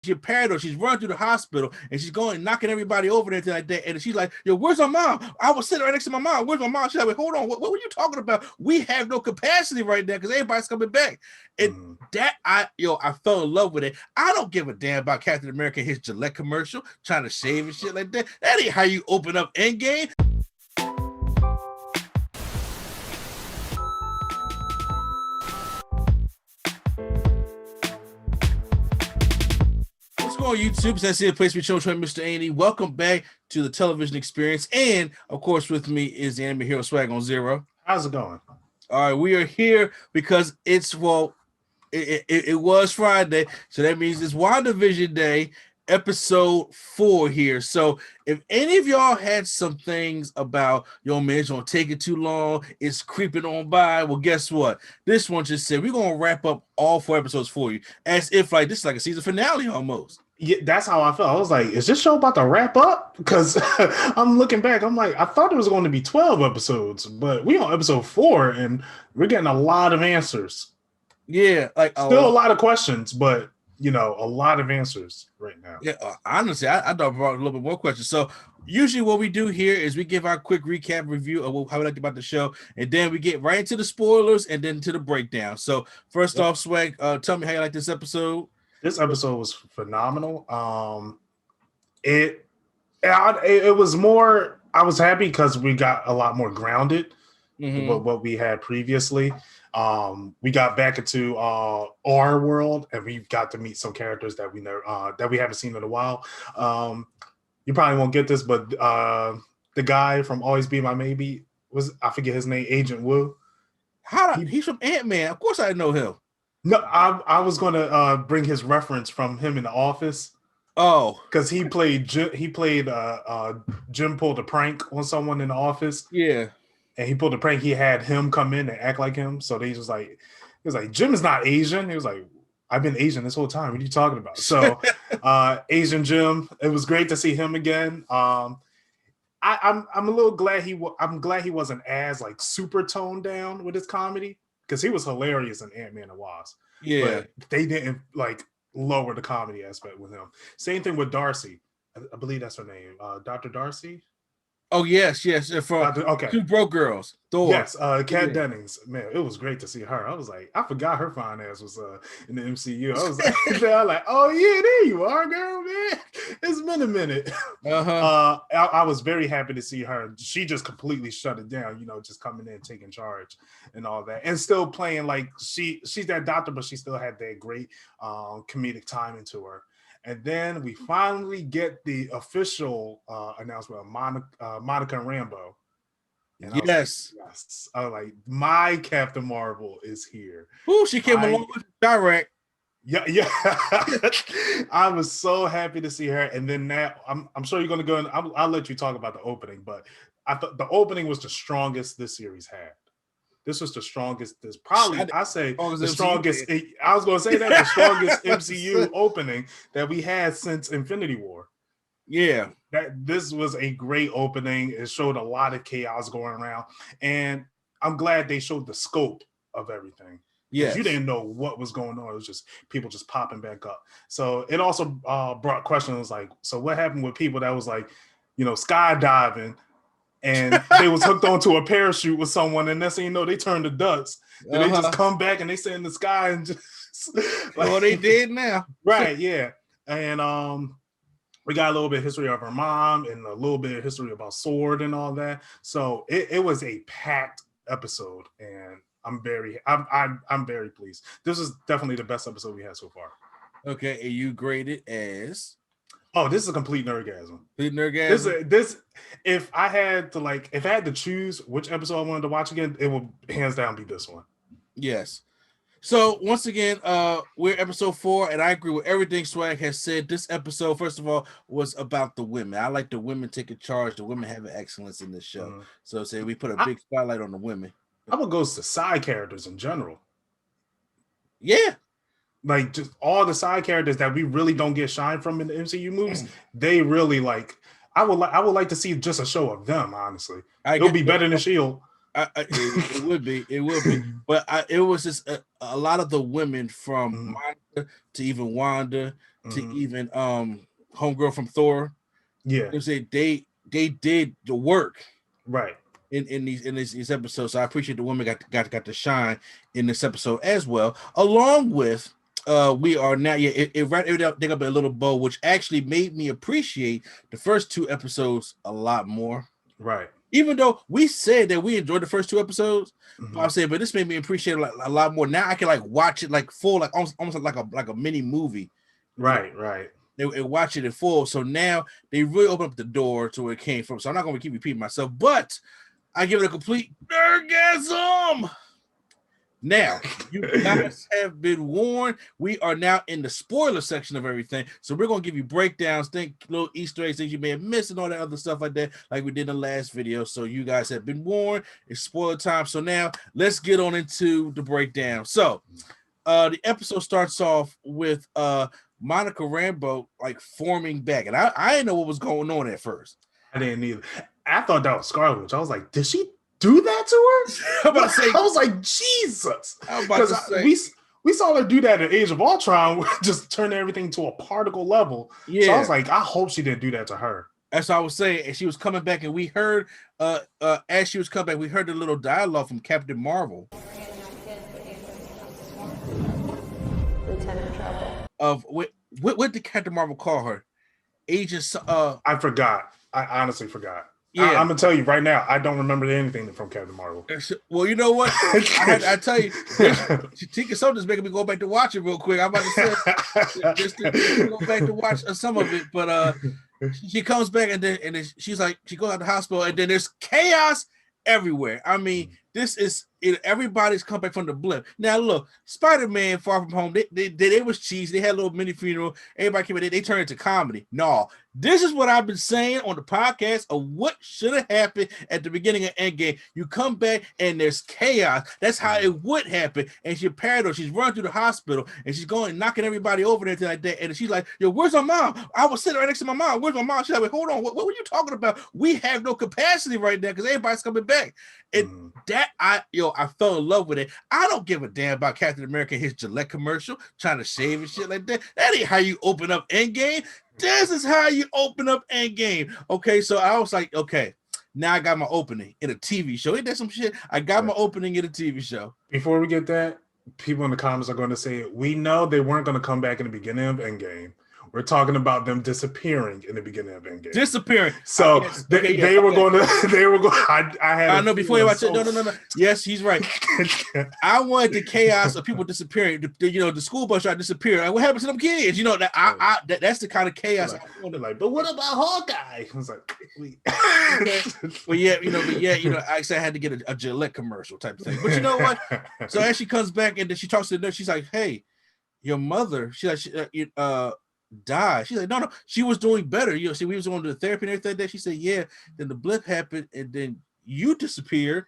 she's paranoid. She's running through the hospital and she's going knocking everybody over there like that. And she's like, "Yo, where's my mom? I was sitting right next to my mom. Where's my mom?" She's like, "Hold on, what were you talking about? We have no capacity right now because everybody's coming back." And that I fell in love with it. I don't give a damn about Captain America, his Gillette commercial, trying to shave and shit like that. That ain't how you open up Endgame. On YouTube, that's the place we show Mr. A&E. Welcome back to the television experience, and of course, with me is the anime hero Swag on Zero. How's it going? All right, we are here because it was Friday, so that means it's WandaVision Day, episode 4 here. So if any of y'all had some things about yo man, it's gonna take it too long, it's creeping on by, well, guess what? This one just said we're gonna wrap up all 4 episodes for you, as if like this is like a season finale almost. Yeah, that's how I felt. I was like, is this show about to wrap up? Because I'm looking back, I'm like, I thought it was going to be 12 episodes, but we on episode 4 and we're getting a lot of answers. Yeah, like still a lot of questions, but a lot of answers right now. Yeah, honestly, I thought brought a little bit more questions. So usually what we do here is we give our quick recap review of how we liked about the show, and then we get right into the spoilers and then to the breakdown. So first off, Swag, tell me how you like this episode. This episode was phenomenal. It was more. I was happy because we got a lot more grounded than what we had previously. We got back into our world, and we got to meet some characters that we never that we haven't seen in a while. You probably won't get this, but the guy from Always Be My Maybe I forget his name, Agent Wu. He's from Ant-Man. Of course, I know him. No, I was going to bring his reference from him in The Office. Oh, because he played Jim pulled a prank on someone in the office. Yeah, and he pulled a prank. He had him come in and act like him. So he was like, Jim is not Asian. He was like, I've been Asian this whole time. What are you talking about? So Asian Jim. It was great to see him again. I'm a little glad I'm glad he wasn't as like super toned down with his comedy, because he was hilarious in Ant-Man and Wasp. Yeah, but they didn't like lower the comedy aspect with him. Same thing with Darcy. I believe that's her name, Dr. Darcy. Oh yes, from Two Broke Girls. Thor. Yes, Kat Dennings. Man, it was great to see her. I was like, I forgot her fine ass was in the MCU. I was like, oh yeah, there you are, girl, man. It's been a minute. I was very happy to see her. She just completely shut it down. Just coming in, taking charge, and all that, and still playing like she's that doctor, but she still had that great comedic timing to her. And then we finally get the official announcement of Monica and Rambeau. And yes. I was like, my Captain Marvel is here. Ooh, she came along with direct. Yeah. I was so happy to see her. And then now, I'm sure you're going to go in. I'll let you talk about the opening, but I thought the opening was the strongest this series had. This was the strongest. This probably the strongest. I was going to say that the strongest MCU opening that we had since Infinity War. Yeah, this was a great opening. It showed a lot of chaos going around, and I'm glad they showed the scope of everything. Yeah, you didn't know what was going on. It was just people just popping back up. So it also brought questions like, so what happened with people that was like, skydiving, and they was hooked onto a parachute with someone, and next thing you know, they turned to dust. Then they just come back and they stay in the sky and just well, they did now. Right, yeah. And we got a little bit of history of her mom and a little bit of history about S.W.O.R.D and all that. So it was a packed episode, and I'm very pleased. This is definitely the best episode we had so far. Okay, and you grade it as? Oh, this is a complete nerdgasm. Complete nerdgasm. This, if I had to choose which episode I wanted to watch again, it would hands down be this one. Yes. So once again, we're episode 4, and I agree with everything Swag has said. This episode, first of all, was about the women. I like the women taking charge. The women having excellence in this show. So say we put a big spotlight on the women. I would go to side characters in general. Yeah. Like just all the side characters that we really don't get shine from in the MCU movies, they really like. I would like to see just a show of them. Honestly, it'll be better than S.H.I.E.L.D. It would be, but it was just a lot of the women from to even Wanda to even homegirl from Thor. Yeah, they did the work right. in these episodes. So I appreciate the women got to shine in this episode as well, along with we are now it wrapped everything up in a little bow, which actually made me appreciate the first 2 episodes a lot more. Right. Even though we said that we enjoyed the first 2 episodes, but this made me appreciate it a lot more. Now I can like watch it like full, like almost like a mini movie. Right, right. And watch it in full. So now they really open up the door to where it came from. So I'm not going to keep repeating myself, but I give it a complete Nerdgasm. Now, you guys have been warned. We are now in the spoiler section of everything. So we're going to give you breakdowns, little Easter eggs, things you may have missed, and all that other stuff like that, like we did in the last video. So you guys have been warned. It's spoiler time. So now let's get on into the breakdown. So the episode starts off with Monica Rambeau like forming back. And I didn't know what was going on at first. I didn't either. I thought that was Scarlet Witch. I was like, did she do that to her? I'm about to say, I was like, Jesus. I'm about to say, we saw her do that at Age of Ultron, just turn everything to a particle level. Yeah. So I was like, I hope she didn't do that to her. That's what I was saying. And she was coming back, and we heard as she was coming back, we heard the little dialogue from Captain Marvel. Lieutenant Trouble. Of what did Captain Marvel call her? Agent. I forgot. I honestly forgot. Yeah, I'm gonna tell you right now. I don't remember anything from Captain Marvel. Well, you know what? I tell you, Tika Soda's making me go back to watch it real quick. I'm about to say just to go back to watch some of it, but she comes back and then she's like, she goes out to the hospital, and then there's chaos everywhere. I mean, this is everybody's come back from the blip. Now look, Spider-Man Far From Home, they was cheesy. They had a little mini funeral. Everybody came in, they turned into comedy. No, this is what I've been saying on the podcast of what should have happened at the beginning of Endgame. You come back and there's chaos. That's how it would happen. And she's paranoid. She's running through the hospital and she's going knocking everybody over there like that. And she's like, yo, where's my mom? I was sitting right next to my mom. Where's my mom? She's like, hold on, what were you talking about? We have no capacity right now because everybody's coming back. And that I fell in love with it. I don't give a damn about Captain America, his Gillette commercial, trying to shave and shit like that. That ain't how you open up Endgame. This is how you open up Endgame. Okay, so I was like, okay, now I got my opening in a TV show. Ain't that some shit? I got my opening in a TV show. Before we get that, people in the comments are going to say, we know they weren't going to come back in the beginning of Endgame. We're talking about them disappearing in the beginning of Endgame. Disappearing. So they were going to. They were going. I know. Before you watch it, no. Yes, he's right. I wanted the chaos of people disappearing. The school bus driver disappearing. Like, what happened to them kids? That's the kind of chaos. But what about Hawkeye? I was like, I said I had to get a Gillette commercial type of thing. But you know what? So as she comes back and then she talks to the nurse, she's like, "Hey, your mother." She's like, died. She's like, no, she was doing better. We was going to the therapy and everything. That she said, yeah. Then the blip happened, and then you disappeared,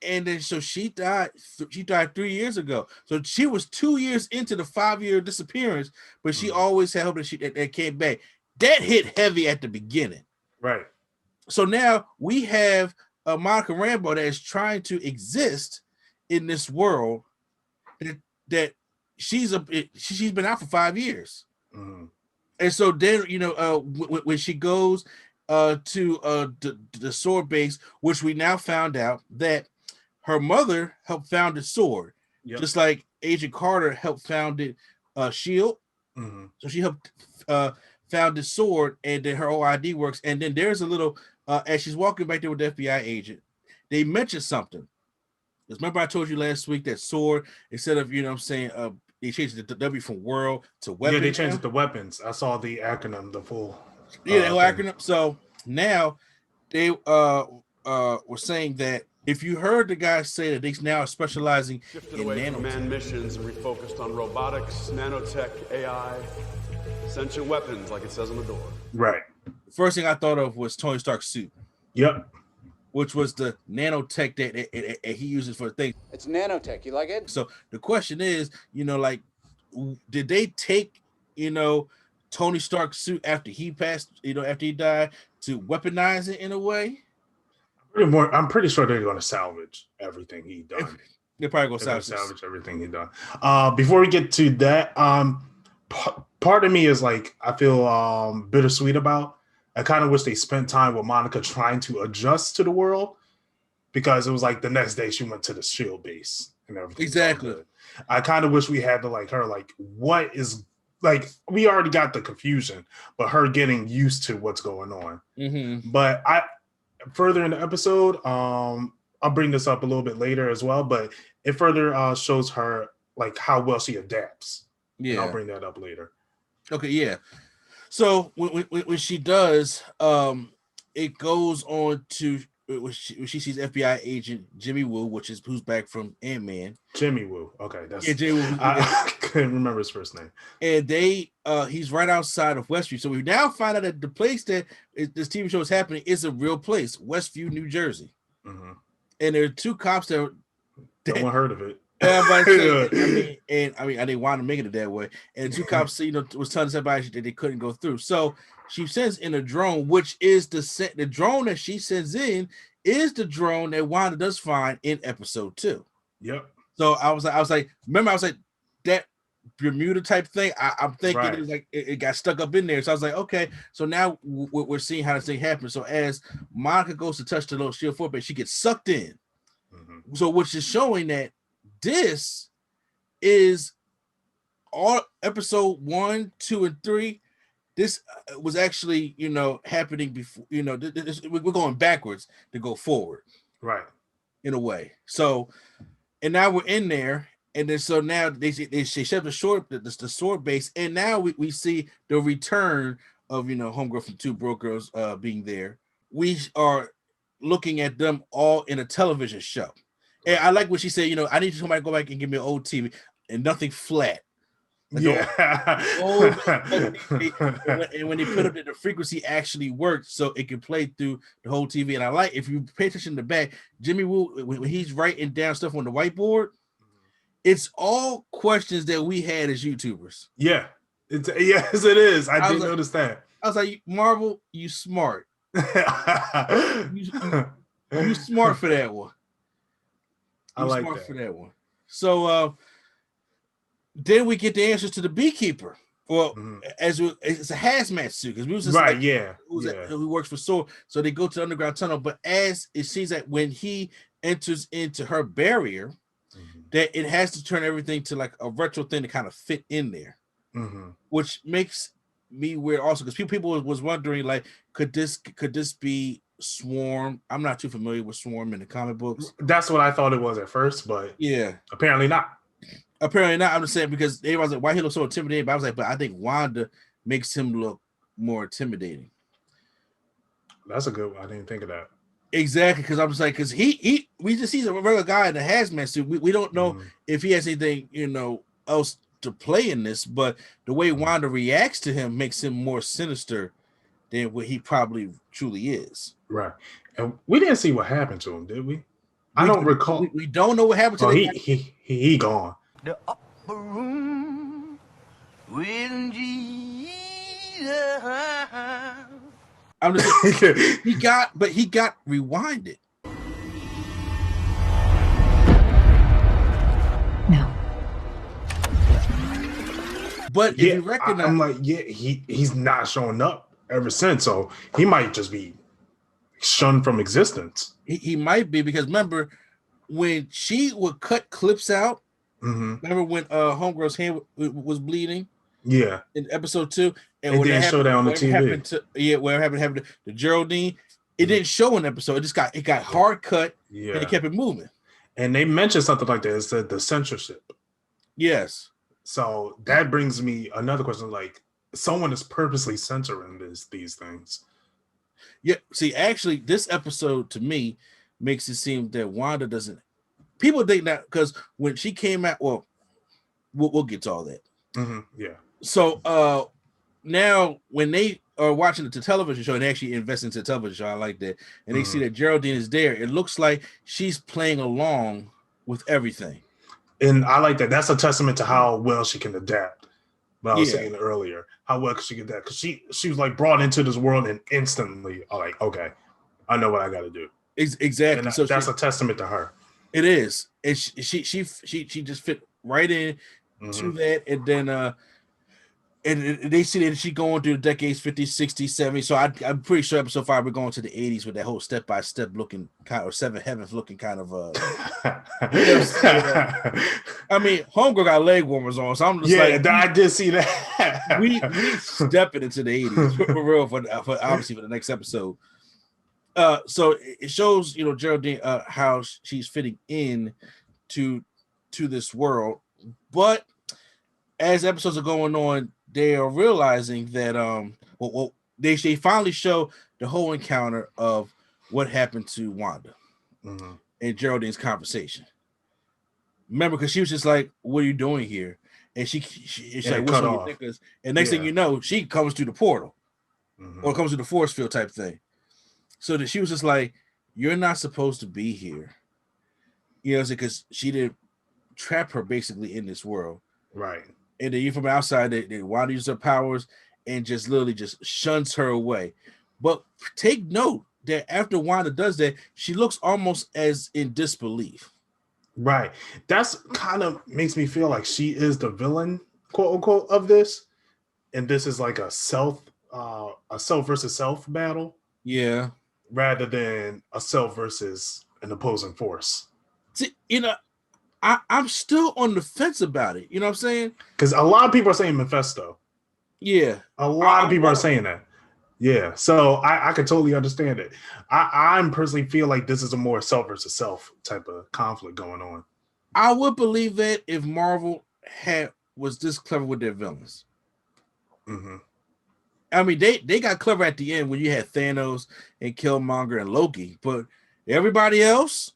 and then so she died. She died 3 years ago. So she was 2 years into the 5-year disappearance, but she always had hope that came back. That hit heavy at the beginning, right? So now we have Monica Rambeau that is trying to exist in this world that she's been out for 5 years. And so then, when she goes to the S.W.O.R.D base, which we now found out that her mother helped found the S.W.O.R D, just like Agent Carter helped founded S.H.I.E.L.D. So she helped found the S.W.O.R D, and then her OID works. And then there's a little as she's walking back there with the FBI agent, they mentioned something. Because remember I told you last week that S.W.O.R D, instead of they changed the W from world to weapon. Yeah, they changed it to weapons. I saw the acronym, the full. The whole acronym. So now they were saying that if you heard the guys say that they now are specializing shifted in away from manned missions and refocused on robotics, nanotech, AI, sentient weapons, like it says on the door. Right. The first thing I thought of was Tony Stark's suit. Yep. Which was the nanotech that he uses for things. It's nanotech. You like it? So the question is, did they take, Tony Stark's suit after he passed, after he died, to weaponize it in a way? I'm pretty sure they're going to salvage everything he done. They're probably gonna salvage everything he done. Before we get to that, part of me is like I feel bittersweet about. I kind of wish they spent time with Monica trying to adjust to the world, because it was like the next day she went to the Shield base and everything. Exactly. I kind of wish we had to like her like what is like we already got the confusion, but her getting used to what's going on. Mm-hmm. But I further in the episode, I'll bring this up a little bit later as well, but it further shows her like how well she adapts. Yeah, and I'll bring that up later. Okay, yeah. So when she does, it goes on to when she sees FBI agent Jimmy Woo, who's back from Ant-Man. Jimmy Woo. Okay, that's Jimmy Woo. I couldn't remember his first name. And he's right outside of Westview. So we now find out that the place that this TV show is happening is a real place, Westview, New Jersey. Mm-hmm. And there are two cops that no one heard of it. I didn't want to make it that way. And two cops, was telling somebody that they couldn't go through. So she sends in a drone, which is the drone that she sends in is the drone that Wanda does find in episode 2. Yep. So I was like, that Bermuda type thing. I'm thinking right. It was like it got stuck up in there. So I was like, okay. So now we're seeing how this thing happens. So as Monica goes to touch the little Shield 4 base, she gets sucked in. Mm-hmm. So which is showing that this is all episode 1, 2, and 3. This was actually, happening before. We're going backwards to go forward, right? In a way. So, and now we're in there, and then so now they shut the S.W.O.R.D base, and now we see the return of Homegirl from Two Broke Girls being there. We are looking at them all in a television show. And I like what she said, I need somebody to go back and give me an old TV and nothing flat. Like and when they put up that the frequency actually worked so it can play through the whole TV. And I like, if you pay attention in the back, Jimmy Woo, when he's writing down stuff on the whiteboard, it's all questions that we had as YouTubers. Yeah. Yes, it is. I did notice that. I was like, Marvel, you smart. you smart for that one. I like that. For that one. So then we get the answers to the beekeeper. Well, as it's a hazmat suit because we was just right, who works for S.W.O.R.D. So they go to the underground tunnel. But as it seems that when he enters into her barrier, that it has to turn everything to like a retro thing to kind of fit in there, which makes me weird also because people was wondering like, could this be S.W.O.R.D? I'm not too familiar with S.W.O.R.D in the comic books. That's what I thought it was at first, but apparently not. Apparently not. I'm just saying because everyone's like, why he looks so intimidating? But I was like, but I think Wanda makes him look more intimidating. That's a good one. I didn't think of that. Exactly, because I'm just like, because we just see a regular guy in a hazmat suit. We don't know if he has anything, else to play in this, but the way Wanda reacts to him makes him more sinister than what he probably truly is. Right. And we didn't see what happened to him, did we? I don't recall. We don't know what happened to him. He gone. The upper room with Jesus. I'm just saying, he got rewinded. No. But if you recognize, I'm like, he's not showing up ever since, so he might just be shunned from existence. He might be because remember when she would cut clips out. Remember when Homegirl's hand was bleeding? Yeah. In episode 2, and when didn't show that on the TV. Where happened to Geraldine, it didn't show an episode. It got hard cut. Yeah. And it kept it moving. And they mentioned something like that. It said the censorship. Yes. So that brings me another question: like, someone is purposely censoring these things. Yeah. See, actually, this episode to me makes it seem that Wanda doesn't. People think that because when she came out, well, we'll get to all that. Yeah. So now when they are watching the television show and they actually invest into the television show, I like that, and they see that Geraldine is there, it looks like she's playing along with everything. And I like that. That's a testament to how well she can adapt. What I was saying earlier, how well she can adapt, because she was like brought into this world and instantly like, okay, I know what I got to do. Exactly. And so that's a testament to her. It is. And she just fit right in to that, and then and they see that she going through the decades 50s, 60s, 70s. So I'm pretty sure episode 5 we're going to the 80s with that whole step by step looking kind of, or seven heavens looking kind of I mean, homegirl got leg warmers on, so I'm just I did see that. we stepping into the 80s for real for obviously for the next episode. So it shows, you know, Geraldine how she's fitting in to this world, but as episodes are going on, they are realizing that they finally show the whole encounter of what happened to Wanda and Geraldine's conversation. Remember, because she was just like, "What are you doing here?" And she's like, "What's on your knickers?" And next thing you know, she comes through the portal or comes through the force field type thing. So that she was just like, "You're not supposed to be here," you know, because she didn't trap her basically in this world, right? And then you from outside, they want to use their powers and just literally just shuns her away. But take note that after Wanda does that, she looks almost as in disbelief. Right. That's kind of makes me feel like she is the villain, quote unquote, of this. And this is like a self versus self battle. Yeah. Rather than a self versus an opposing force. See, you know, I'm still on the fence about it. You know what I'm saying? Because a lot of people are saying Mephisto. Yeah. A lot of people are saying that. Yeah. So I can totally understand it. I'm personally feel like this is a more self versus self type of conflict going on. I would believe that if Marvel was this clever with their villains. I mean, they got clever at the end when you had Thanos and Killmonger and Loki, but everybody else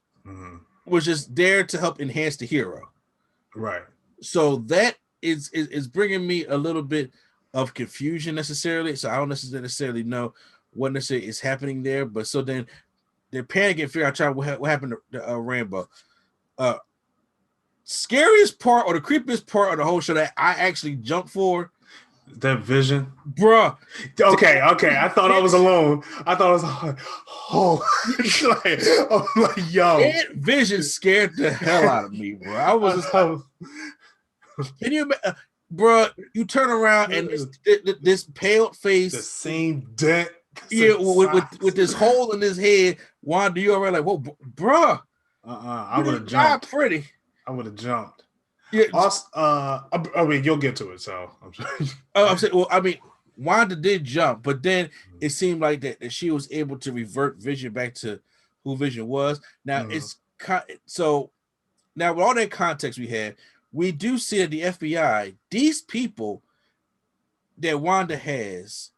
was just there to help enhance the hero. Right. So that is bringing me a little bit of confusion necessarily. So I don't necessarily know what necessarily is happening there. But so then they're panicking, figure out what happened to Rambo. Scariest part or the creepiest part of the whole show that I actually jumped for. That Vision, bruh. Okay. I thought I was alone. I thought I was like, yo, that Vision scared the hell out of me, bro. I was just can you, bro? You turn around and this pale face, the same dent, with this hole in his head. Wanda, you already like, whoa, bro. I would have jumped. Pretty. I would have jumped. Yeah. Also, I mean, you'll get to it. So I'm sorry. I'm saying, well, I mean, Wanda did jump, but then it seemed like that she was able to revert Vision back to who Vision was. Now so now with all that context we have, we do see that the FBI, these people that Wanda has,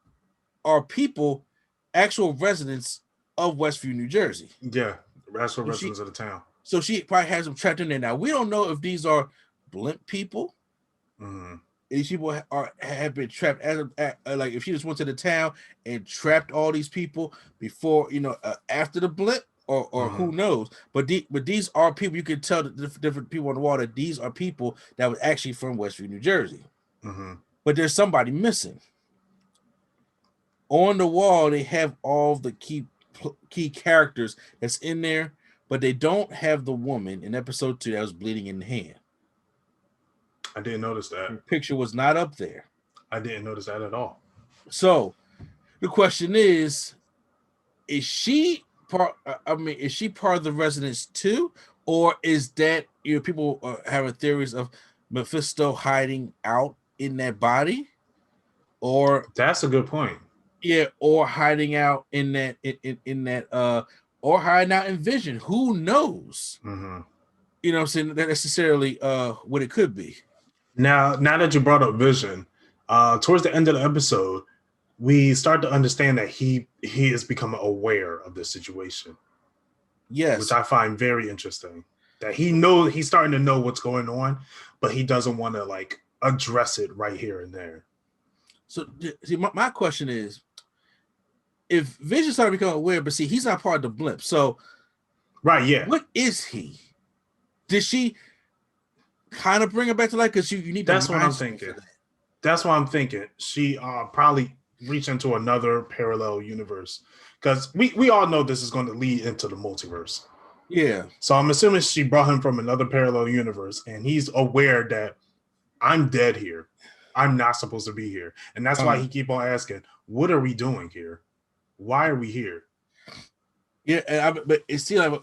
are people, actual residents of Westview, New Jersey. Yeah, actual residents of the town. So she probably has them trapped in there. Now we don't know if these are blimp people. These people have been trapped like if she just went to the town and trapped all these people before, after the blimp, or who knows. But these are people. You can tell the different people on the wall that these are people that was actually from Westview, New Jersey. But there's somebody missing. On the wall, they have all the key characters that's in there, but they don't have the woman in episode 2 that was bleeding in the hand. I didn't notice that. Her picture was not up there. I didn't notice that at all. So the question is she part? Is she part of the residents too, or is that people are having theories of Mephisto hiding out in that body, or that's a good point. Yeah, or hiding out in that or hiding out in Vision. Who knows? You know what I'm saying? That necessarily what it could be. Now that you brought up Vision, towards the end of the episode, we start to understand that he has become aware of the situation. Yes. Which I find very interesting. That he's starting to know what's going on, but he doesn't want to like address it right here and there. So see, my question is, if Vision started becoming aware, but see, he's not part of the blimp. So right, yeah. What is he? Did she kind of bring it back to life? Because you need that's what I'm thinking. That's what I'm thinking. She probably reached into another parallel universe. Because we all know this is going to lead into the multiverse. Yeah. So I'm assuming she brought him from another parallel universe, and he's aware that I'm dead here. I'm not supposed to be here. And that's why he keep on asking, what are we doing here? Why are we here? Yeah, but it seems like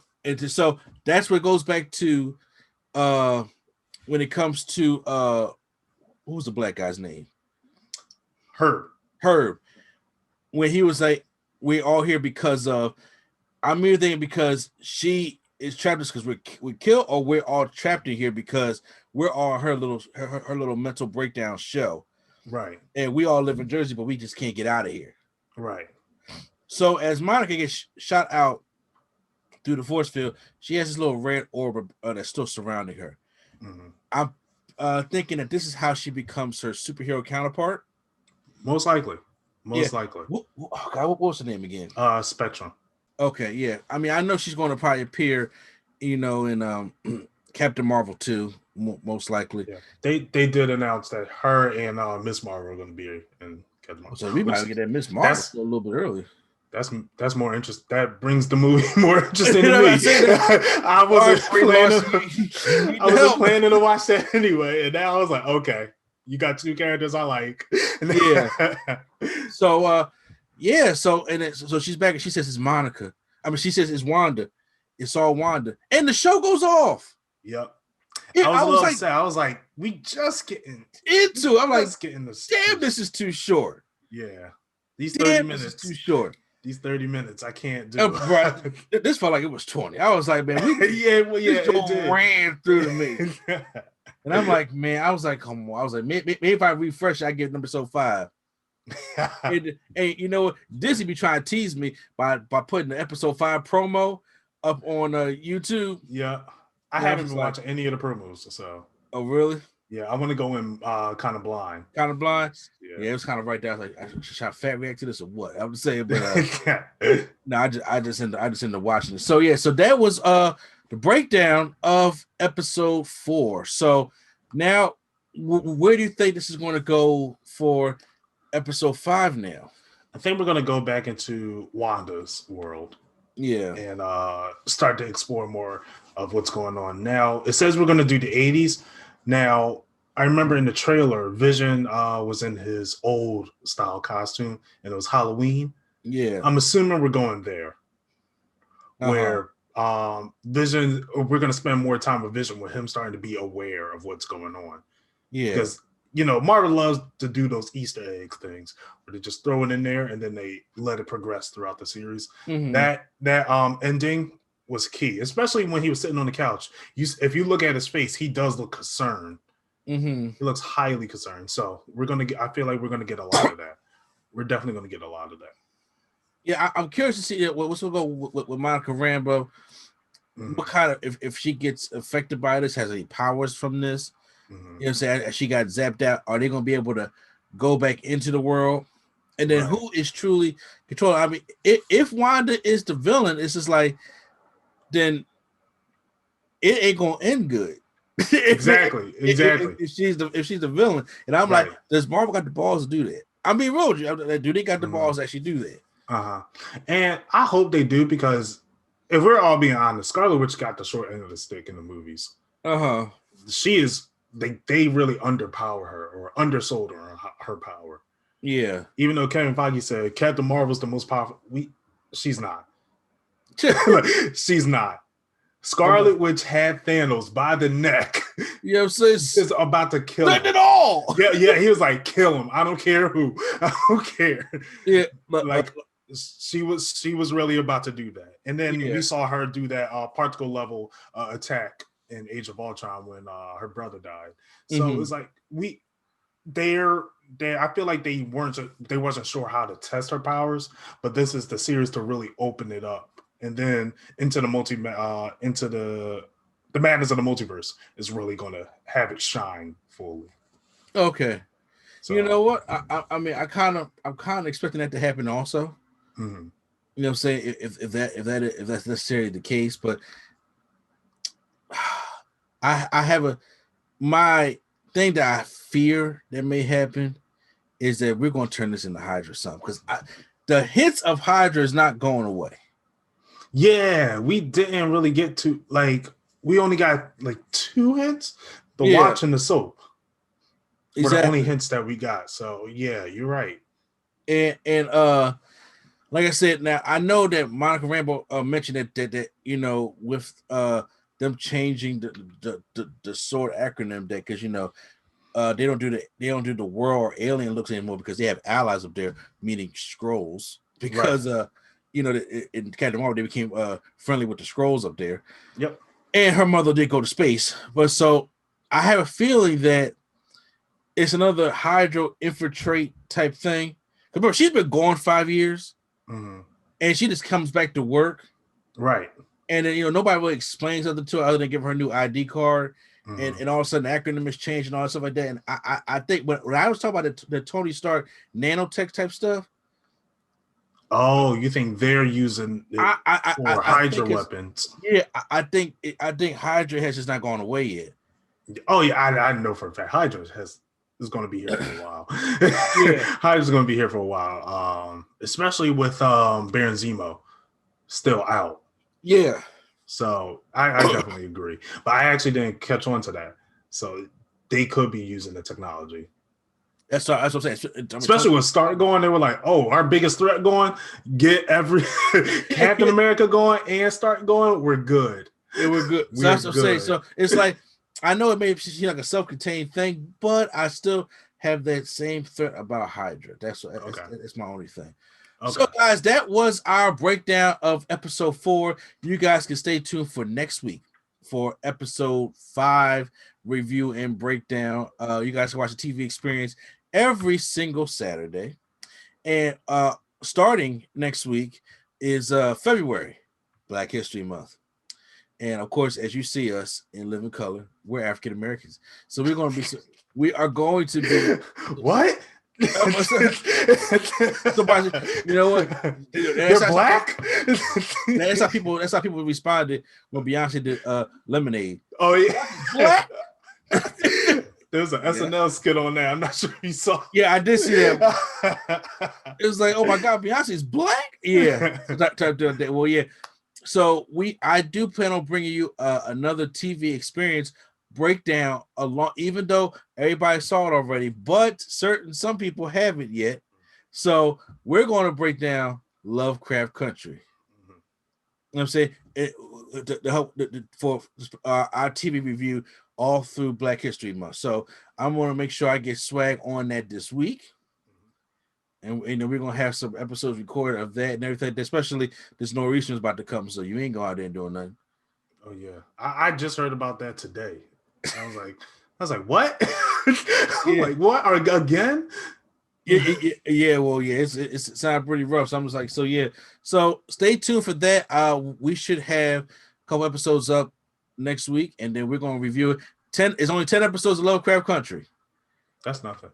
so that's what it goes back to when it comes to what was the black guy's name? Herb. When he was like, we're all here because of, I'm either thinking because she is trapped because we killed, or we're all trapped in here because we're all her little mental breakdown show. Right. And we all live in Jersey, but we just can't get out of here. Right. So as Monica gets shot out through the force field, she has this little red orb that's still surrounding her. Mm-hmm. I'm thinking that this is how she becomes her superhero counterpart. Most likely. What was her name again? Spectrum. Okay, yeah. I mean, I know she's going to probably appear, in Captain Marvel 2, most likely. Yeah. They did announce that her and Miss Marvel are going to be in Captain Marvel. So we might get that Miss Marvel a little bit early. That's more interest. That brings the movie more interesting to me. I wasn't planning to watch that anyway, and now I was like, okay, you got two characters I like. Yeah. So so she's back and she says it's Monica. I mean, she says it's Wanda. It's all Wanda, and the show goes off. Yep. Yeah, I was like, sad. I was like, we just getting into. I'm like, getting damn, this is too short. Yeah, these 30 minutes is too short. These 30 minutes, I can't do. Right. This felt like it was 20. I was like, man, it ran through to me. And I'm like, man, I was like, come on. I was like, maybe if I refresh, I get episode 5. and you know, Disney be trying to tease me by putting the episode 5 promo up on YouTube. Yeah, I haven't been watching any of the promos. So, oh really? Yeah, I want to go in kind of blind. Kind of blind? Yeah, it was kind of right there. I was like, should I fat react to this or what? I would say, but no, I just end up watching it. So yeah, so that was the breakdown of episode 4. So now, where do you think this is going to go for episode 5 now? I think we're going to go back into Wanda's world. Yeah. And start to explore more of what's going on. Now, it says we're going to do the 80s. Now, I remember in the trailer, Vision was in his old style costume, and it was Halloween. Yeah. I'm assuming we're going there. Where Vision, we're going to spend more time with Vision with him starting to be aware of what's going on. Yeah. Because, Marvel loves to do those Easter egg things where they just throw it in there and then they let it progress throughout the series. Mm-hmm. That ending was key, especially when he was sitting on the couch. If you look at his face, he does look concerned. Mm-hmm. He looks highly concerned. So I feel like we're gonna get a lot of that. We're definitely gonna get a lot of that. Yeah, I'm curious to see what's gonna go with Monica Rambeau. Mm-hmm. What kind of if she gets affected by this, has any powers from this? Mm-hmm. You know what I'm saying? As she got zapped out, are they gonna be able to go back into the world? And then who is truly controlling? I mean, if Wanda is the villain, it's just like, then it ain't gonna end good. Exactly. If she's the villain, and I'm like, does Marvel got the balls to do that? I mean, real, do they got the balls to actually do that? And I hope they do, because if we're all being honest, Scarlet Witch got the short end of the stick in the movies. She is. They really underpower her or undersold her power. Yeah. Even though Kevin Feige said Captain Marvel's the most powerful, she's not. She's not. Scarlet Witch had Thanos by the neck. You know what I'm saying? Is about to kill him. Not at all. Yeah. He was like, kill him. I don't care who. I don't care. Yeah. She was really about to do that. And then we saw her do that particle level attack in Age of Ultron when her brother died. So it's like I feel like they wasn't sure how to test her powers, but this is the series to really open it up. And then into the into the madness of the multiverse is really going to have it shine fully. Okay. So, you know what? I mean, I'm kind of expecting that to happen also. Mm-hmm. You know what I'm saying? If that's necessarily the case, but I have my thing that I fear that may happen is that we're going to turn this into Hydra something, because the hints of Hydra is not going away. Yeah, we didn't really get to we only got like 2 hints, the Yeah. watch and the soap. Were the only Exactly. hints that we got. So yeah, you're right. And like I said, now I know that Monica Rambeau mentioned that you know, with them changing the S.W.O.R.D acronym, that because you know they don't do the world or alien looks anymore because they have allies up there, meaning scrolls. Because you know, in Captain Marvel they became friendly with the scrolls up there. Yep. And her mother did go to space, but so I have a feeling that it's another Hydra infiltrate type thing. Remember, she's been gone 5 years, and she just comes back to work. Right. And then, you know, nobody really explains something to her other than give her a new ID card. And all of a sudden the acronym is changed and all that stuff like that. And I think when I was talking about the Tony Stark nanotech type stuff. Oh, you think they're using it for Hydra weapons? Yeah, I think Hydra has just not gone away yet. Oh yeah, I know for a fact Hydra is going to be here for a while. Yeah. Hydra's going to be here for a while, especially with Baron Zemo still out. Yeah. So I definitely agree, but I actually didn't catch on to that. So they could be using the technology. That's what I'm saying. Especially with Stark going, they were like, "Oh, our biggest threat going, get every Captain America going and Stark going. We're good. Yeah, we're good." So that's what I'm saying. So it's like I know it may be like a self-contained thing, but I still have that same threat about Hydra. That's my only thing. Okay. So, guys, that was our breakdown of episode 4. You guys can stay tuned for next week for episode 5 review and breakdown. You guys can watch the TV experience every single Saturday. And starting next week is February, Black History Month. And of course, as you see us in living color, we're African Americans. So we are going to be what? Somebody, you know what? They're black. That's how people responded when Beyonce did Lemonade. Oh yeah, black. There's an SNL skit on there. I'm not sure you saw. Yeah, I did see that. It was like, oh my God, Beyonce's black. Yeah. Well, yeah. So I do plan on bringing you another TV experience breakdown along, even though everybody saw it already, but some people haven't yet. So we're going to break down Lovecraft Country. You know what I'm saying? For our TV review all through Black History Month. So I'm going to make sure I get swag on that this week. And you know, we're going to have some episodes recorded of that and everything, especially this Norwegian is about to come. So you ain't going out there and doing nothing. Oh yeah. I just heard about that today. I was like, what? I'm like, what? Again? Yeah. Well, yeah, it's sounded pretty rough. So I'm just like, so yeah. So stay tuned for that. We should have a couple episodes up next week, and then we're gonna review it. It's only 10 episodes of Lovecraft Country. That's nothing.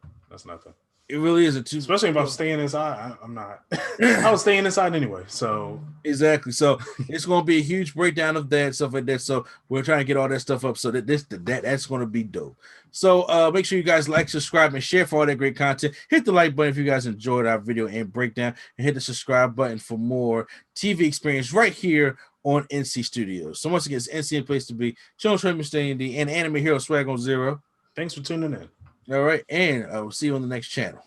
It really is especially if I'm staying inside. I'm not. I was staying inside anyway. So exactly. So it's going to be a huge breakdown of that stuff like that. So we're trying to get all that stuff up so that that's going to be dope. So make sure you guys like, subscribe, and share for all that great content. Hit the like button if you guys enjoyed our video and breakdown, and hit the subscribe button for more TV experience right here on NC Studios. So once again, it's NC place to be. Children's Train Mr. Andy and Anime Hero Swag on Zero. Thanks for tuning in. All right, and we'll see you on the next channel.